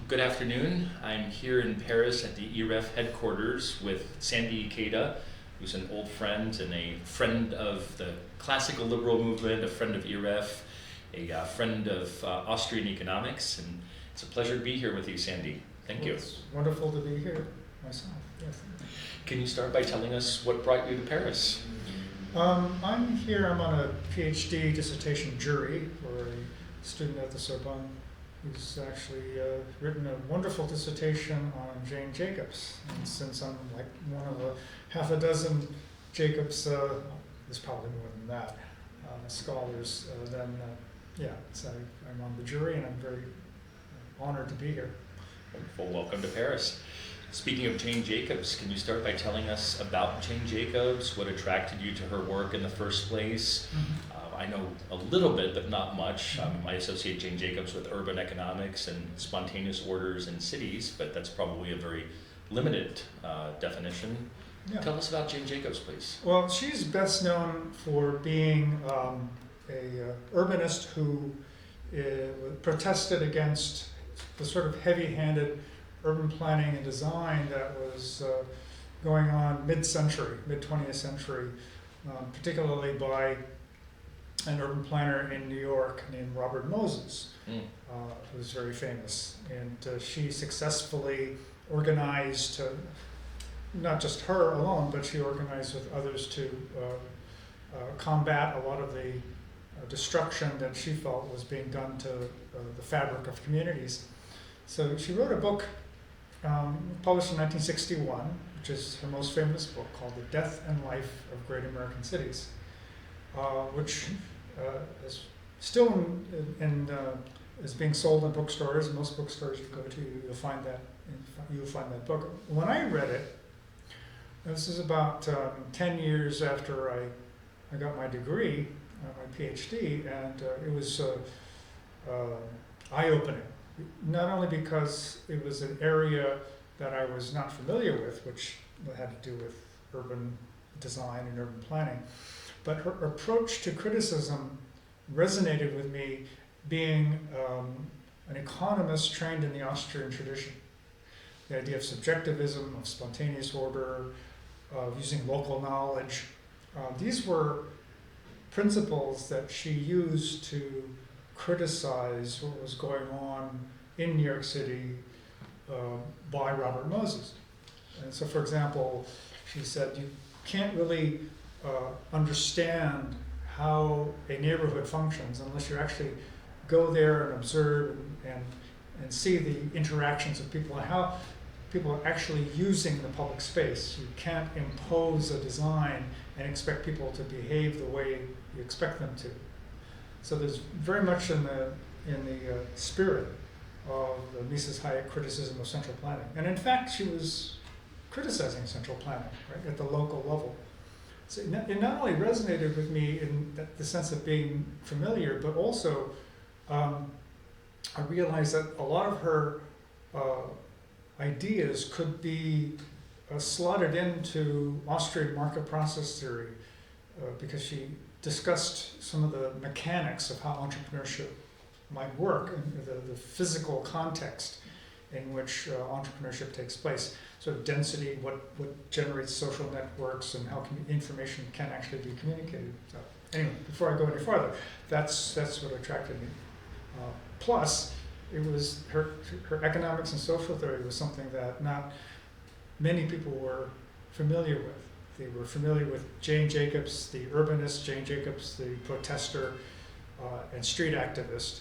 Good afternoon. I'm here in Paris at the IREF headquarters with Sanford Ikeda, who's an old friend and a friend of the classical liberal movement, a friend of IREF, a friend of Austrian economics, and it's a pleasure to be here with you, Sandy. Thank you. It's wonderful to be here myself. Yes. Can you start by telling us what brought you to Paris? I'm here, I'm on a PhD dissertation jury for a student at the Sorbonne who's actually written a wonderful dissertation on Jane Jacobs. And since I'm like one of a half a dozen Jacobs, there's probably more than that, scholars, so I'm on the jury and I'm very honored to be here. Wonderful. Welcome to Paris. Speaking of Jane Jacobs, can you start by telling us about Jane Jacobs, what attracted you to her work in the first place? Mm-hmm. I know a little bit, but not much. I associate Jane Jacobs with urban economics and spontaneous orders in cities, but that's probably a very limited definition. Yeah. Tell us about Jane Jacobs, please. Well, she's best known for being a urbanist who protested against the sort of heavy-handed urban planning and design that was going on mid-century, mid-20th century, particularly by an urban planner in New York named Robert Moses, who was very famous. And she successfully organized, not just her alone, but she organized with others to combat a lot of the destruction that she felt was being done to the fabric of communities. So she wrote a book published in 1961, which is her most famous book, called The Death and Life of Great American Cities, which is still is being sold in bookstores. Most bookstores you go to, you'll find that book. When I read it, this is about 10 years after I got my degree, my PhD, and it was eye-opening. Not only because it was an area that I was not familiar with, which had to do with urban design and urban planning, but her approach to criticism resonated with me, being an economist trained in the Austrian tradition. The idea of subjectivism, of spontaneous order, of using local knowledge. These were principles that she used to criticize what was going on in New York City by Robert Moses. And so, for example, she said, you can't really understand how a neighborhood functions unless you actually go there and observe and see the interactions of people and how people are actually using the public space. You can't impose a design and expect people to behave the way you expect them to. So there's very much in the spirit of the Mises Hayek criticism of central planning. And in fact, she was criticizing central planning, right, at the local level. So it not only resonated with me in the sense of being familiar, but also I realized that a lot of her ideas could be slotted into Austrian market process theory because she discussed some of the mechanics of how entrepreneurship might work and the physical context in which entrepreneurship takes place. Sort of density, what generates social networks, and how information can actually be communicated. So anyway, before I go any farther, that's what attracted me. Plus, it was her economics and social theory was something that not many people were familiar with. They were familiar with Jane Jacobs, the urbanist, Jane Jacobs, the protester and street activist,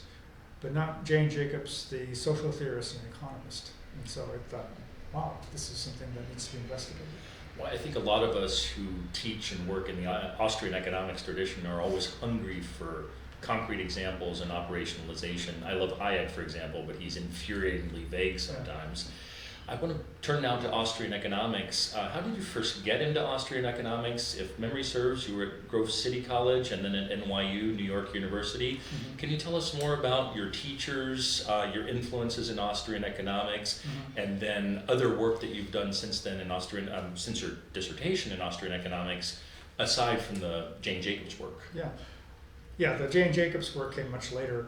but not Jane Jacobs, the social theorist and economist. And so I thought, wow, this is something that needs to be investigated. Well, I think a lot of us who teach and work in the Austrian economics tradition are always hungry for concrete examples and operationalization. I love Hayek, for example, but he's infuriatingly vague sometimes. I want to turn now to Austrian economics. How did you first get into Austrian economics? If memory serves, you were at Grove City College and then at NYU, New York University. Mm-hmm. Can you tell us more about your teachers, your influences in Austrian economics, and then other work that you've done since then in Austrian, since your dissertation in Austrian economics, aside from the Jane Jacobs work? Yeah, the Jane Jacobs work came much later.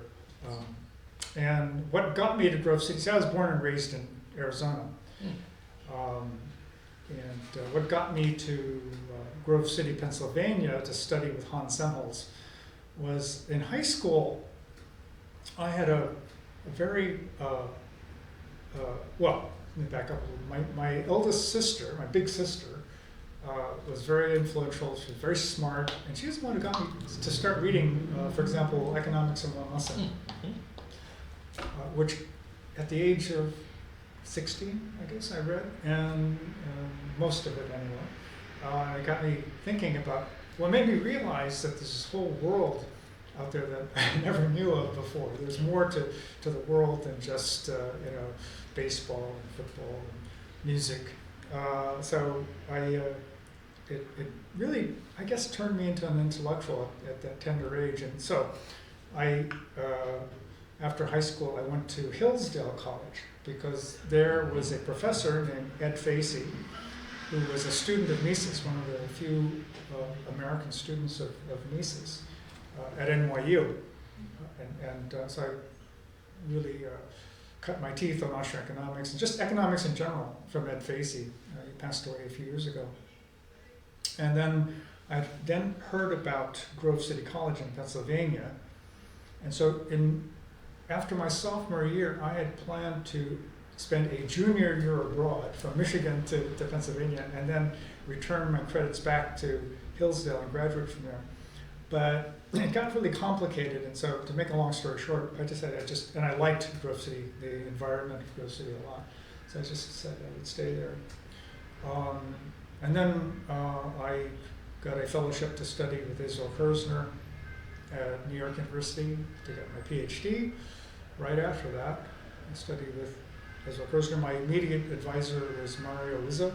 And what got me to Grove City, see, I was born and raised in Arizona. And what got me to Grove City, Pennsylvania to study with Hans Semmel's was in high school, I had a very, well, let me back up a little. My eldest sister, my big sister, was very influential. She was very smart, and she was the one who got me to start reading, for example, Economics in One Lesson, which at the age of 16, I guess I read, and most of it anyway. It got me thinking about, well, it made me realize that there's this whole world out there that I never knew of before. There's more to the world than just, baseball and football and music. So it really, I guess, turned me into an intellectual at that tender age. And so after high school, I went to Hillsdale College because there was a professor named Ed Facey who was a student of Mises, one of the few American students of Mises at NYU. So I really cut my teeth on Austrian economics and just economics in general from Ed Facey. He passed away a few years ago. And then I heard about Grove City College in Pennsylvania. And so after my sophomore year, I had planned to spend a junior year abroad from Michigan to Pennsylvania and then return my credits back to Hillsdale and graduate from there. But it got really complicated, and so to make a long story short, I decided and I liked Grove City, the environment of Grove City a lot, so I just decided I would stay there. And then I got a fellowship to study with Israel Kirzner at New York University to get my PhD. Right after that, I studied with Israel Kirzner. My immediate advisor was Mario Rizzo.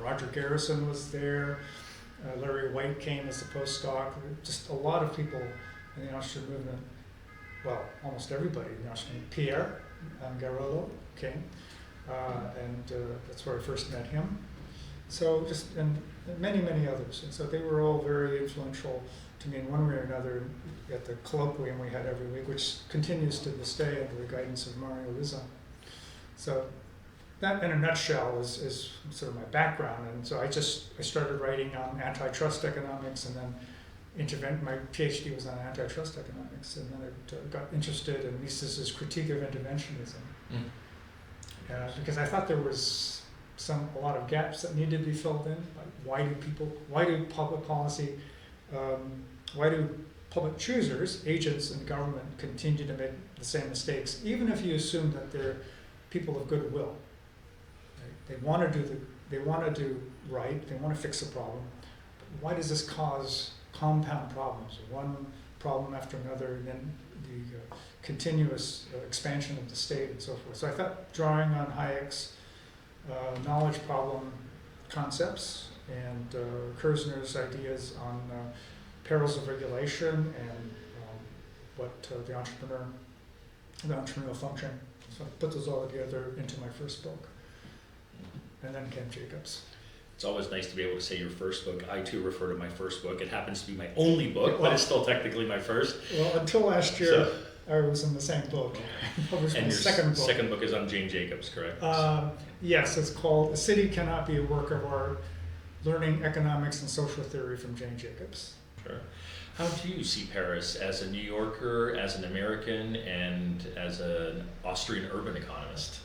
Roger Garrison was there. Larry White came as a postdoc. Just a lot of people in the Austrian movement. Well, almost everybody in the Austrian. Pierre Garolo came, and that's where I first met him. So and many others. And so they were all very influential to me in one way or another at the colloquium we had every week, which continues to this day under the guidance of Mario Rizzo. So that, in a nutshell, is sort of my background. And so I started writing on antitrust economics, and then my PhD was on antitrust economics, and then I got interested in Mises's critique of interventionism, because I thought there was a lot of gaps that needed to be filled in. Like why do public policy, why do public choosers, agents in government, continue to make the same mistakes, even if you assume that they're people of goodwill? They want to do right. They want to fix a problem. But why does this cause compound problems, one problem after another, and then the continuous expansion of the state and so forth? So I thought drawing on Hayek's knowledge problem concepts and Kirzner's ideas on perils of regulation and what the entrepreneurial function. So I put those all together into my first book. And then came Jacobs. It's always nice to be able to say your first book. I too refer to my first book. It happens to be my only book, but it's still technically my first. Well, until last year, I was in the same book. Published my second book. Second book is on Jane Jacobs, correct? Yes, it's called "A City Cannot Be a Work of Art: Learning Economics and Social Theory from Jane Jacobs." Sure. How do you see Paris as a New Yorker, as an American, and as an Austrian urban economist?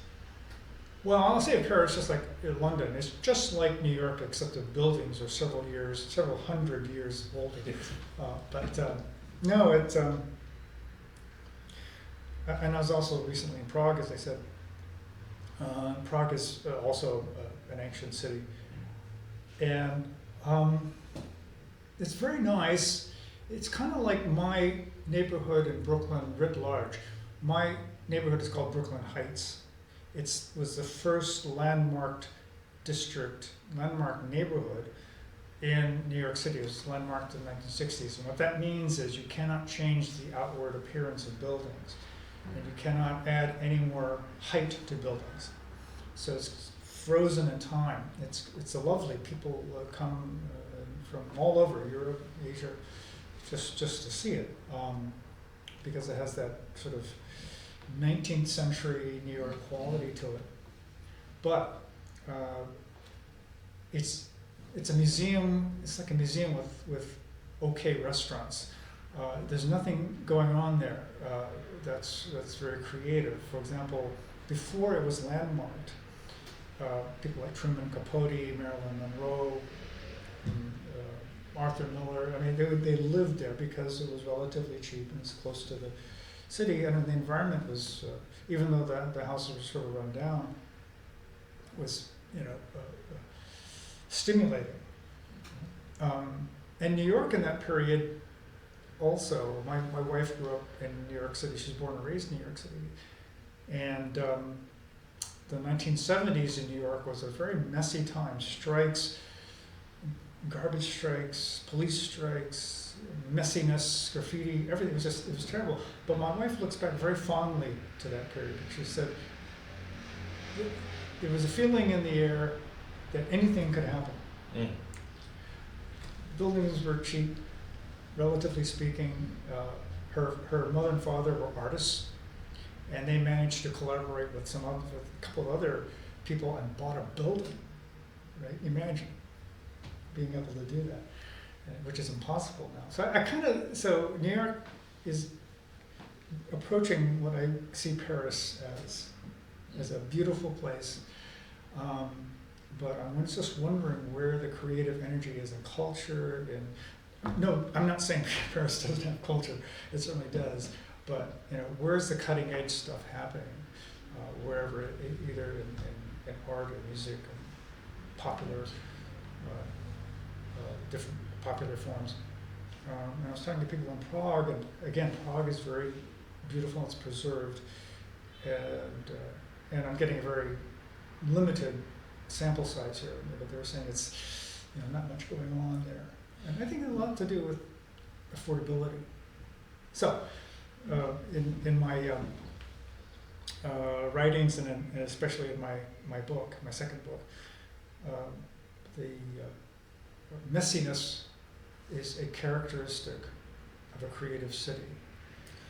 Well, I'll say Paris, just like London, it's just like New York, except the buildings are several hundred years old. No, it's, and I was also recently in Prague, as I said. Prague is also an ancient city. And it's very nice. It's kind of like my neighborhood in Brooklyn writ large. My neighborhood is called Brooklyn Heights. It was the first landmarked neighborhood in New York City. It was landmarked in the 1960s. And what that means is you cannot change the outward appearance of buildings. And you cannot add any more height to buildings. So it's frozen in time. It's a lovely, people come from all over Europe, Asia, just to see it. because it has that sort of 19th century New York quality to it. But it's a museum. It's like a museum with okay restaurants. There's nothing going on there that's very creative. For example, before it was landmarked, people like Truman Capote, Marilyn Monroe, Arthur Miller. I mean, they lived there because it was relatively cheap and it's close to the city, and the environment was, even though the houses were sort of run down, was stimulating. And New York in that period also, my wife grew up in New York City. She's born and raised in New York City. And the 1970s in New York was a very messy time. Strikes, garbage strikes, police strikes, messiness, graffiti, everything was it was terrible. But my wife looks back very fondly to that period. She said, there was a feeling in the air that anything could happen. Mm. Buildings were cheap, relatively speaking. Her mother and father were artists, and they managed to collaborate with a couple of other people and bought a building. Right? Imagine being able to do that, which is impossible now. So New York is approaching what I see Paris as a beautiful place. But I'm just wondering where the creative energy is in culture. No, I'm not saying Paris doesn't have culture. It certainly does. But where's the cutting edge stuff happening? Wherever, either in art or music, or popular, different popular forms. And I was talking to people in Prague, and again, Prague is very beautiful. It's preserved, and I'm getting a very limited sample size here, but they were saying it's not much going on there, and I think it has a lot to do with affordability. So, in my writings, and especially in my book, my second book, the messiness is a characteristic of a creative city,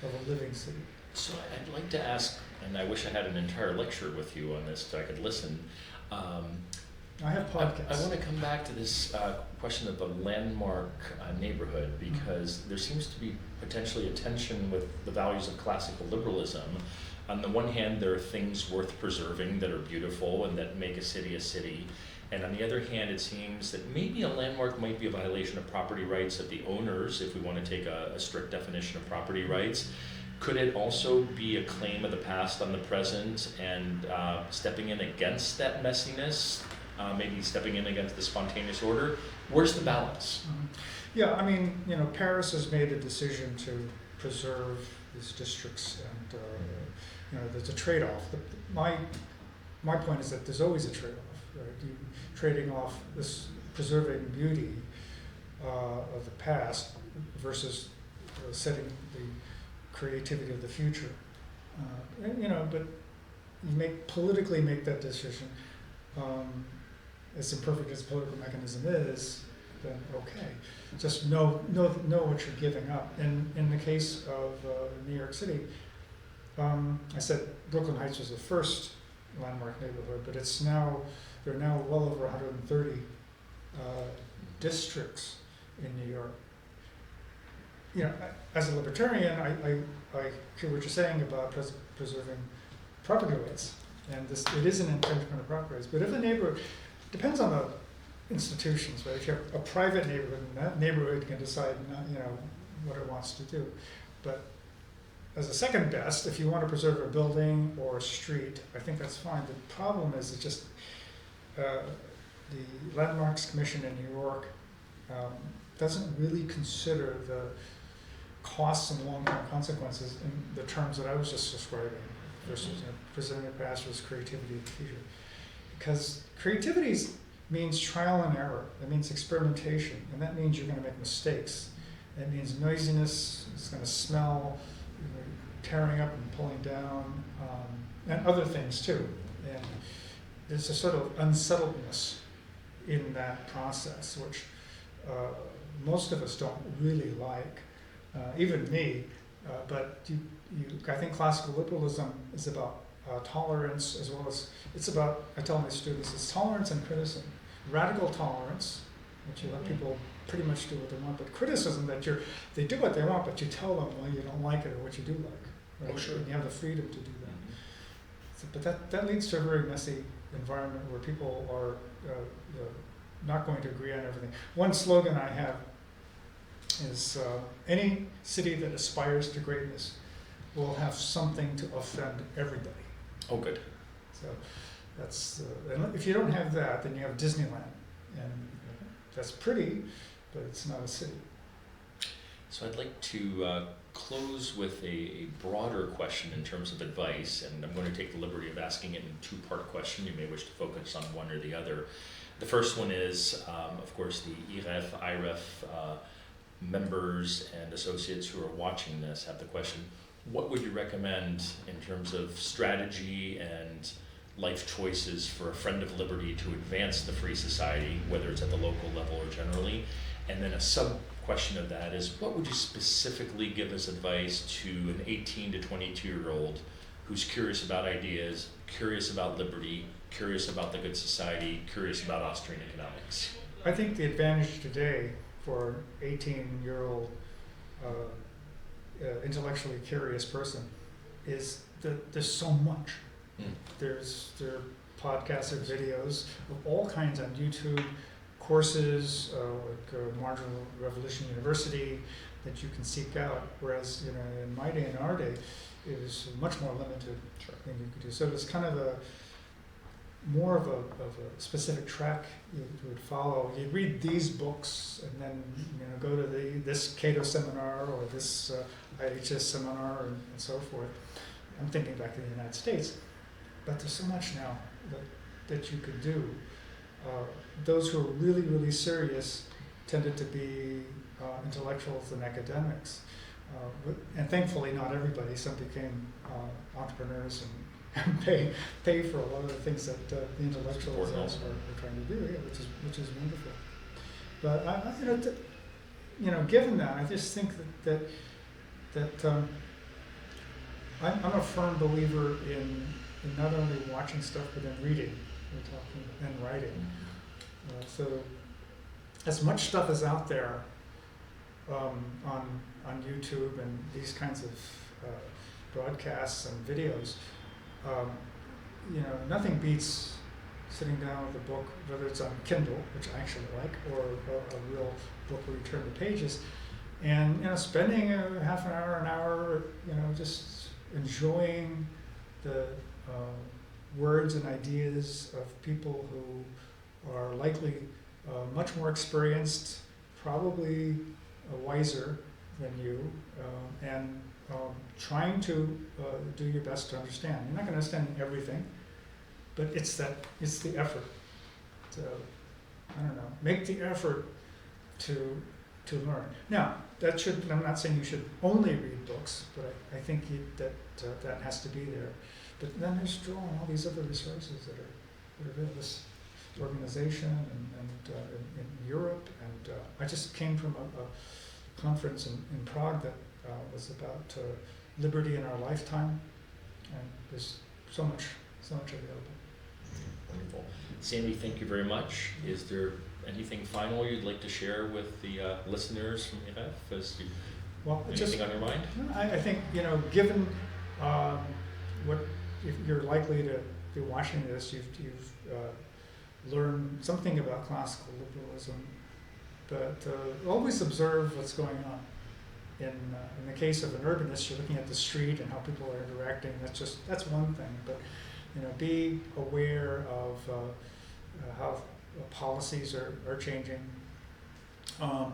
of a living city. So I'd like to ask, and I wish I had an entire lecture with you on this so I could listen. I have podcasts. I want to come back to this question of the landmark neighborhood, because there seems to be potentially a tension with the values of classical liberalism. On the one hand, there are things worth preserving that are beautiful and that make a city. And on the other hand, it seems that maybe a landmark might be a violation of property rights of the owners, if we want to take a strict definition of property rights. Could it also be a claim of the past on the present and stepping in against that messiness, maybe stepping in against the spontaneous order? Where's the balance? Yeah, I mean, Paris has made a decision to preserve these districts, and there's a trade-off. My point is that there's always a trade-off. Right? You trading off this preserving beauty of the past versus setting the creativity of the future. But you politically make that decision. As imperfect as political mechanism is, then okay. Just know what you're giving up. In the case of New York City, I said Brooklyn Heights was the first landmark neighborhood, but there are now well over 130 districts in New York. As a libertarian, I hear what you're saying about preserving property rights, and it is an infringement of property rights. But if a neighborhood, depends on the institutions, right? If you have a private neighborhood, that neighborhood can decide what it wants to do. But as a second best, if you want to preserve a building or a street, I think that's fine. The problem is the Landmarks Commission in New York doesn't really consider the costs and long-term consequences in the terms that I was just describing, versus preserving the past versus creativity of the future. Because creativity means trial and error. It means experimentation, and that means you're going to make mistakes. It means noisiness. It's going to smell, tearing up and pulling down, and other things too. And there's a sort of unsettledness in that process, which most of us don't really like. Even me, But I think classical liberalism is about tolerance as well as, it's about, I tell my students, it's tolerance and criticism. Radical tolerance, that you let people pretty much do what they want, but criticism that they do what they want, but you tell them why you don't like it or what you do like. Right? Oh, sure. And you have the freedom to do that. So, but that leads to a very messy environment where people are not going to agree on everything. One slogan I have is any city that aspires to greatness will have something to offend everybody. Oh, good. So that's, and if you don't have that, then you have Disneyland. And that's pretty, but it's not a city. So I'd like to close with a broader question in terms of advice, and I'm going to take the liberty of asking it in a two-part question. You may wish to focus on one or the other. The first one is, of course, the IREF members and associates who are watching this have the question, what would you recommend in terms of strategy and life choices for a friend of liberty to advance the free society, whether it's at the local level or generally? And then a sub-question of that is, what would you specifically give as advice to an 18 to 22-year-old who's curious about ideas, curious about liberty, curious about the good society, curious about Austrian economics? I think the advantage today for an 18-year-old intellectually curious person is that there's so much. There are podcasts or videos of all kinds on YouTube, courses like Marginal Revolution University that you can seek out. Whereas in my day, in our day, it was much more limited than you could do. So it's kind of more of a specific track you would follow. You'd read these books and then go to this Cato seminar or this IHS seminar and so forth. I'm thinking back to the United States, but there's so much now that you could do. Those who are really, really serious tended to be intellectuals and academics. And thankfully not everybody. Some became entrepreneurs and pay for a lot of the things that the intellectuals are trying to do, which is wonderful. But given that, I just think that I'm a firm believer in not only watching stuff but in reading and talking and writing. So as much stuff is out there on YouTube and these kinds of broadcasts and videos. Nothing beats sitting down with a book, whether it's on Kindle, which I actually like, or a real book where you turn the pages, and spending half an hour, just enjoying the words and ideas of people who are likely much more experienced, probably wiser than you, and trying to do your best to understand. You're not going to understand everything, but it's the effort. So, I don't know, make the effort to learn. Now, I'm not saying you should only read books, but I think that has to be there. But then there's drawing all these other resources that are there. This organization and in Europe, and I just came from a conference in Prague that was about liberty in our lifetime, and there's so much available. Wonderful. Sandy, thank you very much. Is there anything final you'd like to share with the listeners from IREF? Anything on your mind? I think, given what if you're likely to be watching this, you've learned something about classical liberalism, but always observe what's going on. In the case of an urbanist, you're looking at the street and how people are interacting. That's one thing, but be aware of how policies are changing. I've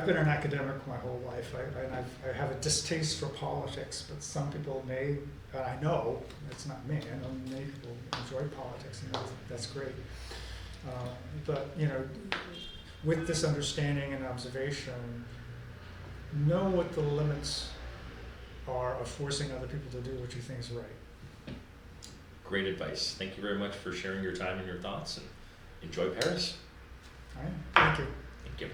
been an academic my whole life, I have a distaste for politics, but some people may, and I know it's not me. I know many people enjoy politics, and that's great. But with this understanding and observation, know what the limits are of forcing other people to do what you think is right. Great advice. Thank you very much for sharing your time and your thoughts, and enjoy Paris. All right. Thank you. Thank you.